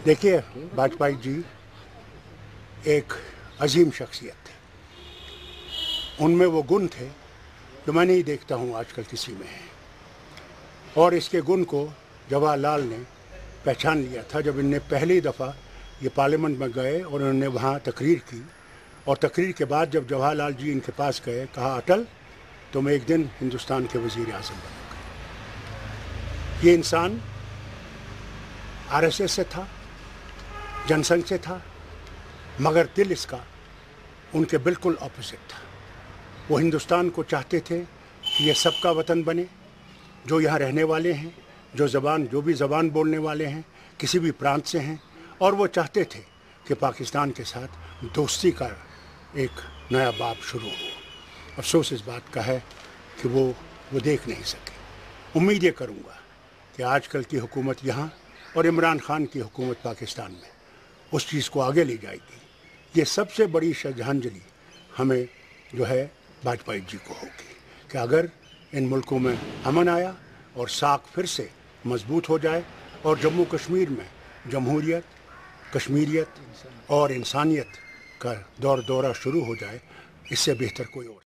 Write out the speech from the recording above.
देखिए, वाजपेयी जी एक अजीम शख्सियत थे। उनमें वो गुण थे जो मैं नहीं देखता हूँ आजकल किसी में है। और इसके गुण को जवाहरलाल ने पहचान लिया था जब इनने पहली दफ़ा ये पार्लियामेंट में गए और उन्होंने वहाँ तकरीर की। और तकरीर के बाद जब जवाहरलाल जी इनके पास गए, कहा अटल तुम एक दिन हिंदुस्तान के वज़ीर आज़म बनोगे। ये इंसान आरएसएस से था, जनसंघ से था, मगर दिल इसका उनके बिल्कुल ऑपोजिट था। वो हिंदुस्तान को चाहते थे कि ये सबका वतन बने, जो यहाँ रहने वाले हैं, जो भी ज़बान बोलने वाले हैं, किसी भी प्रांत से हैं। और वो चाहते थे कि पाकिस्तान के साथ दोस्ती का एक नया बाब शुरू हो। अफसोस इस बात का है कि वो देख नहीं सके। उम्मीद ये करूँगा कि आजकल की हुकूमत यहाँ और इमरान खान की हुकूमत पाकिस्तान में उस चीज़ को आगे ले जाएगी। ये सबसे बड़ी श्रद्धांजलि हमें जो है वाजपेयी जी को होगी कि अगर इन मुल्कों में अमन आया और साख फिर से मजबूत हो जाए और जम्मू कश्मीर में जमहूरियत, कश्मीरियत और इंसानियत का दौरा शुरू हो जाए, इससे बेहतर कोई और